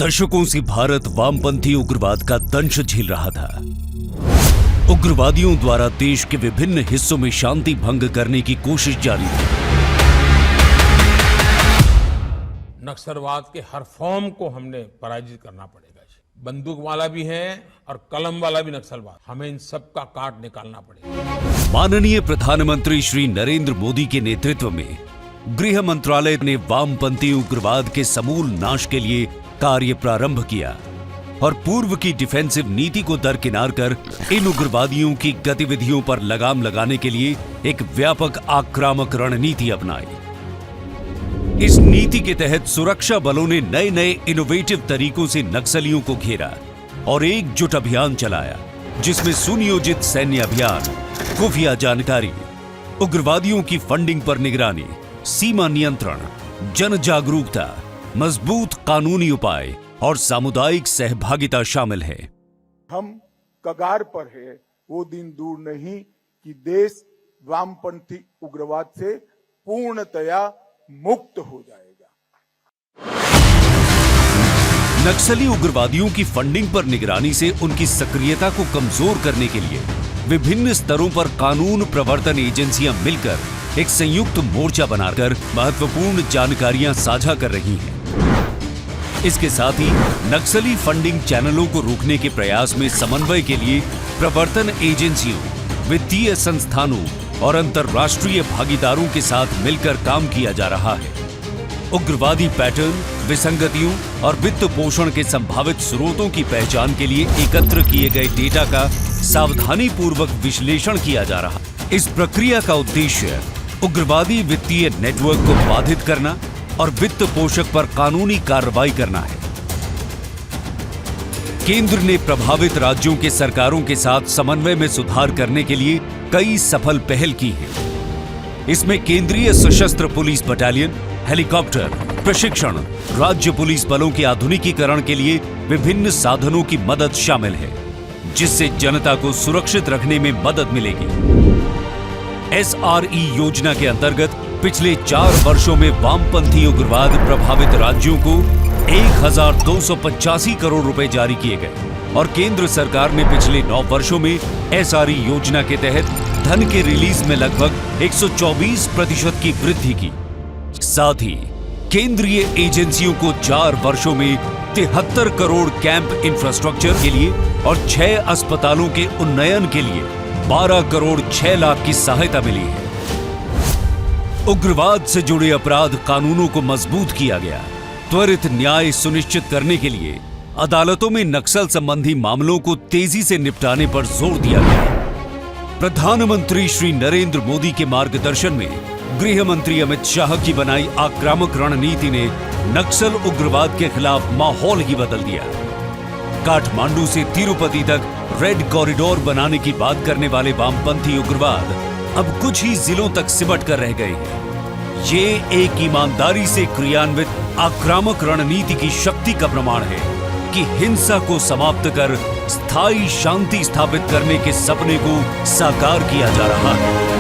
दशकों से भारत वामपंथी उग्रवाद का दंश झेल रहा था। उग्रवादियों द्वारा देश के विभिन्न हिस्सों में शांति भंग करने की कोशिश जारी थी। नक्सलवाद के हर फॉर्म को हमने पराजित करना पड़ेगा। बंदूक वाला भी है और कलम वाला भी नक्सलवाद, हमें इन सब का काट निकालना पड़ेगा। माननीय प्रधानमंत्री श्री नरेंद्र मोदी के नेतृत्व में गृह मंत्रालय ने वामपंथी उग्रवाद के समूल नाश के लिए कार्य प्रारंभ किया और पूर्व की डिफेंसिव नीति को दरकिनार कर इन उग्रवादियों की गतिविधियों पर लगाम लगाने के लिए एक व्यापक आक्रामक रणनीति अपनाई। इस नीति के तहत सुरक्षा बलों ने नए नए इनोवेटिव तरीकों से नक्सलियों को घेरा और एकजुट अभियान चलाया, जिसमें सुनियोजित सैन्य अभियान, खुफिया जानकारी, उग्रवादियों की फंडिंग पर निगरानी, सीमा नियंत्रण, जन जागरूकता, मजबूत कानूनी उपाय और सामुदायिक सहभागिता शामिल है। हम कगार पर है, वो दिन दूर नहीं कि देश वामपंथी उग्रवाद से पूर्णतया मुक्त हो जाएगा। नक्सली उग्रवादियों की फंडिंग पर निगरानी से उनकी सक्रियता को कमजोर करने के लिए विभिन्न स्तरों पर कानून प्रवर्तन एजेंसियां मिलकर एक संयुक्त मोर्चा बनाकर महत्वपूर्ण जानकारियां साझा कर रही हैं। इसके साथ ही नक्सली फंडिंग चैनलों को रोकने के प्रयास में समन्वय के लिए प्रवर्तन एजेंसियों, वित्तीय संस्थानों और अंतर्राष्ट्रीय भागीदारों के साथ मिलकर काम किया जा रहा है। उग्रवादी पैटर्न, विसंगतियों और वित्त पोषण के संभावित स्रोतों की पहचान के लिए एकत्र किए गए डेटा का सावधानी पूर्वक विश्लेषण किया जा रहा है। इस प्रक्रिया का उद्देश्य उग्रवादी वित्तीय नेटवर्क को बाधित करना और वित्त पोषक पर कानूनी कार्रवाई करना है। केंद्र ने प्रभावित राज्यों के सरकारों के साथ समन्वय में सुधार करने के लिए कई सफल पहल की है। इसमें केंद्रीय सशस्त्र पुलिस बटालियन, हेलीकॉप्टर प्रशिक्षण, राज्य पुलिस बलों के आधुनिकीकरण के लिए विभिन्न साधनों की मदद शामिल है, जिससे जनता को सुरक्षित रखने में मदद मिलेगी। SRE योजना के अंतर्गत पिछले 4 वर्षों में वामपंथी उग्रवाद प्रभावित राज्यों को 1285 करोड़ रुपए जारी किए गए और केंद्र सरकार ने पिछले 9 वर्षों में SRE योजना के तहत धन के रिलीज में लगभग 124% की वृद्धि की। साथ ही केंद्रीय एजेंसियों को 4 वर्षों में 73 करोड़ कैंप इंफ्रास्ट्रक्चर के लिए और 6 अस्पतालों के उन्नयन के लिए 12 करोड़ 6 लाख की सहायता मिली है। उग्रवाद से जुड़े अपराध कानूनों को मजबूत किया गया। त्वरित न्याय सुनिश्चित करने के लिए अदालतों में नक्सल संबंधी मामलों को तेजी से निपटाने पर जोर दिया गया। प्रधानमंत्री श्री नरेंद्र मोदी के मार्गदर्शन में गृह मंत्री अमित शाह की बनाई आक्रामक रणनीति ने नक्सल उग्रवाद के खिलाफ माहौल ही बदल दिया। काठमांडू से तिरुपति तक रेड कॉरिडोर बनाने की बात करने वाले वामपंथी उग्रवाद अब कुछ ही जिलों तक सिमट कर रह गए हैं। ये एक ईमानदारी से क्रियान्वित आक्रामक रणनीति की शक्ति का प्रमाण है कि हिंसा को समाप्त कर स्थायी शांति स्थापित करने के सपने को साकार किया जा रहा है।